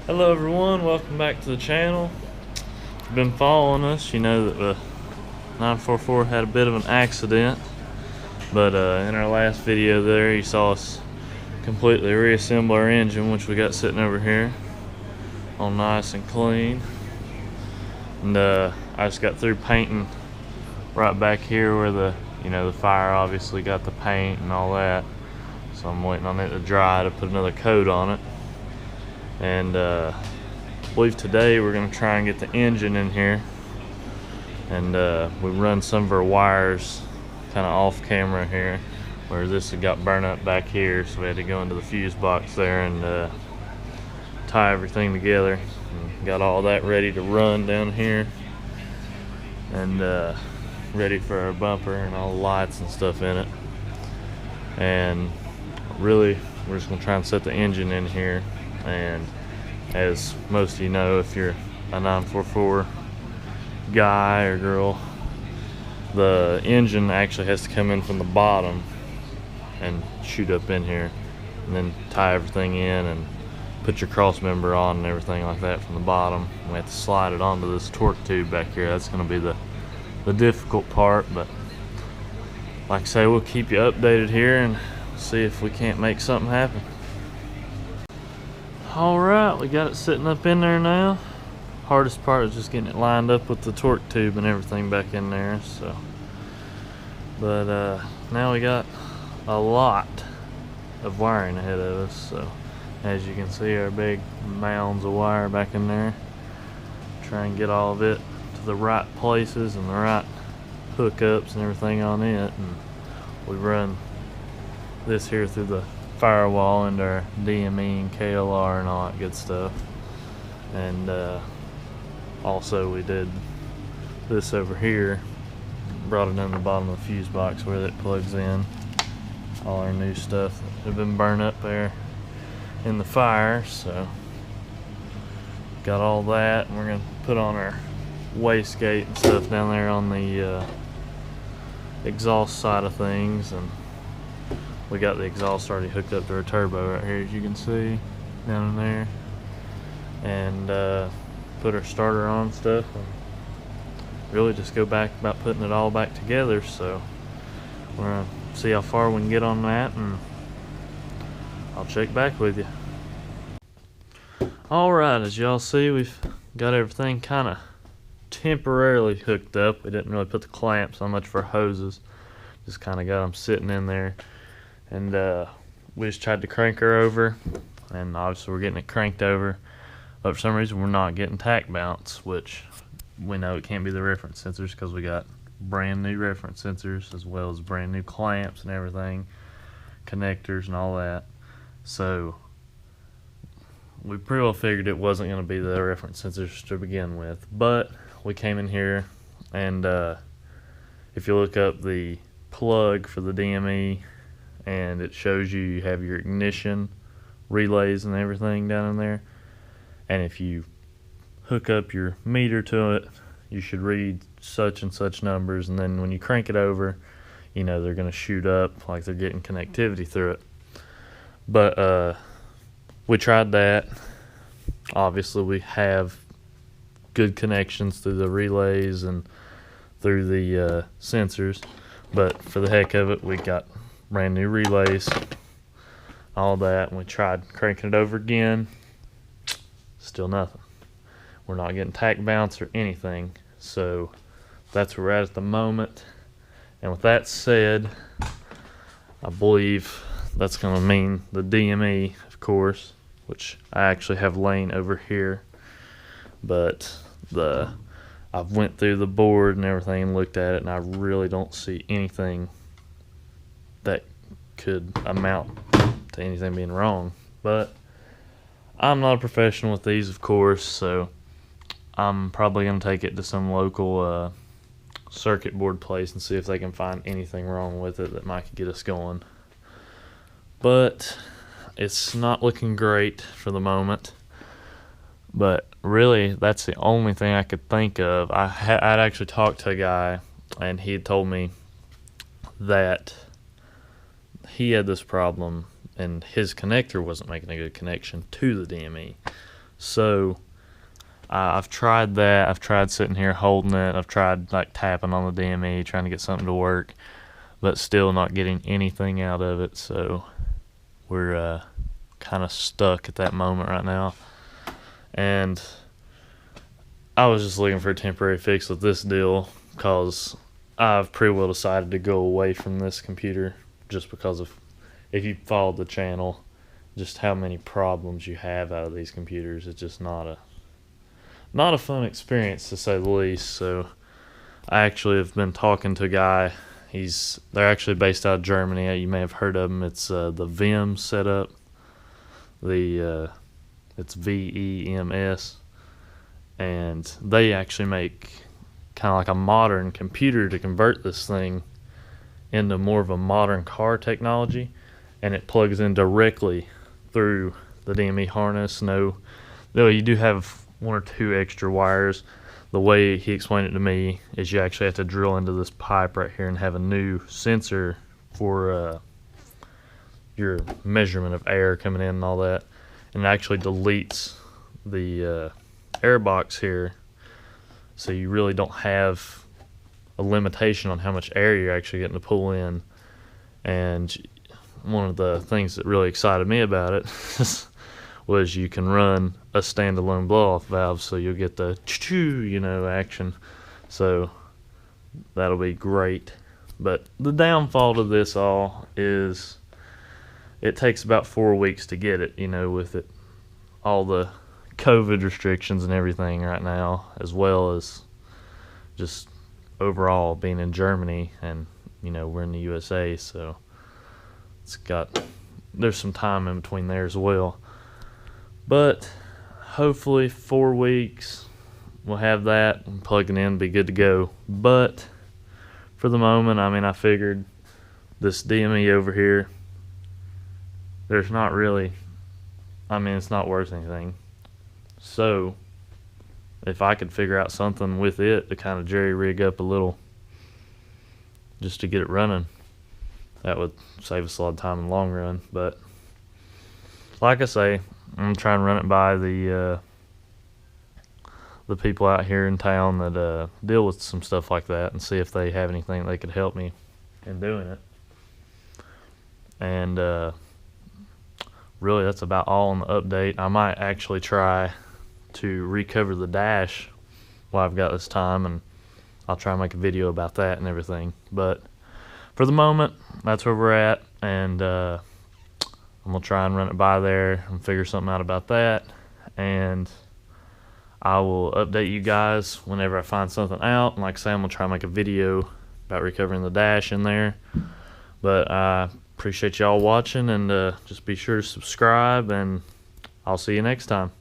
Hello everyone, welcome back to the channel. If you've been following us, you know that the 944 had a bit of an accident, but in our last video there you saw us completely reassemble our engine, which we got sitting over here all nice and clean. And I just got through painting right back here where the fire obviously got the paint and all that, so I'm waiting on it to dry to put another coat on it. And I believe today we're going to try and get the engine in here, and we run some of our wires kind of off camera here, where this had got burned up back here, so we had to go into the fuse box there and tie everything together, and got all that ready to run down here, and ready for our bumper and all the lights and stuff in it. And really we're just going to try and set the engine in here. And as most of you know, if you're a 944 guy or girl, the engine actually has to come in from the bottom and shoot up in here, and then tie everything in and put your cross member on and everything like that from the bottom. We have to slide it onto this torque tube back here. That's going to be the difficult part, but like I say, we'll keep you updated here and see if we can't make something happen. Alright, we got it sitting up in there now. Hardest part is just getting it lined up with the torque tube and everything back in there. So, but now we got a lot of wiring ahead of us. So as you can see, our big mounds of wire back in there. Try and get all of it to the right places and the right hookups and everything on it. And we run this here through the firewall and our DME and KLR and all that good stuff. And also we did this over here, brought it down the bottom of the fuse box where it plugs in. All our new stuff that had been burned up there in the fire, so got all that, and we're gonna put on our wastegate and stuff down there on the exhaust side of things. And we got the exhaust already hooked up to our turbo right here, as you can see down in there, and put our starter on and stuff, and really just go back about putting it all back together. So we're gonna see how far we can get on that, and I'll check back with you. Alright, as y'all see, we've got everything kind of temporarily hooked up. We didn't really put the clamps on much for hoses, just kind of got them sitting in there. And we just tried to crank her over, and obviously we're getting it cranked over, but for some reason we're not getting tach bounce, which we know it can't be the reference sensors, because we got brand new reference sensors as well as brand new clamps and everything, connectors and all that. So we pretty well figured it wasn't going to be the reference sensors to begin with. But we came in here, and if you look up the plug for the DME, and it shows you have your ignition relays and everything down in there, and if you hook up your meter to it, you should read such and such numbers, and then when you crank it over, you know, they're going to shoot up like they're getting connectivity through it. But we tried that. Obviously we have good connections through the relays and through the sensors, but for the heck of it, we got brand new relays, all that, and we tried cranking it over again. Still nothing. We're not getting tach bounce or anything. So that's where we're at the moment. And with that said, I believe that's going to mean the DME, of course, which I actually have laying over here. But I've went through the board and everything and looked at it, and I really don't see anything that could amount to anything being wrong. But I'm not a professional with these, of course, so I'm probably going to take it to some local circuit board place and see if they can find anything wrong with it that might get us going. But it's not looking great for the moment. But really, that's the only thing I could think of. I'd actually talked to a guy, and he had told me that he had this problem and his connector wasn't making a good connection to the DME. So I've tried that. I've tried sitting here holding it. I've tried like tapping on the DME, trying to get something to work, but still not getting anything out of it. So we're kind of stuck at that moment right now. And I was just looking for a temporary fix with this deal because I've pretty well decided to go away from this computer just because of, if you followed the channel, just how many problems you have out of these computers. It's just not a fun experience, to say the least. So I actually have been talking to a guy. They're actually based out of Germany. You may have heard of them. It's the VIM setup. It's VEMS, and they actually make kind of like a modern computer to convert this thing into more of a modern car technology, and it plugs in directly through the DME harness. No, though you do have one or two extra wires. The way he explained it to me is you actually have to drill into this pipe right here and have a new sensor for your measurement of air coming in and all that, and it actually deletes the air box here, so you really don't have a limitation on how much air you're actually getting to pull in. And one of the things that really excited me about it was you can run a standalone blow-off valve, so you'll get the action. So that'll be great. But the downfall to this all is it takes about 4 weeks to get it, with it, all the COVID restrictions and everything right now, as well as just overall being in Germany, and we're in the USA, so there's some time in between there as well. But hopefully 4 weeks we'll have that and plug it in, be good to go. But for the moment, I figured this DME over here, there's not really, it's not worth anything. So if I could figure out something with it to kind of jerry rig up a little just to get it running, that would save us a lot of time in the long run. But like I say, I'm going to try and run it by the people out here in town that deal with some stuff like that, and see if they have anything they could help me in doing it. And really, that's about all on the update. I might actually try to recover the dash while I've got this time, and I'll try and make a video about that and everything. But for the moment, that's where we're at, and I'm going to try and run it by there and figure something out about that, and I will update you guys whenever I find something out. And like I say, I'm going to try and make a video about recovering the dash in there. But I appreciate y'all watching, and just be sure to subscribe, and I'll see you next time.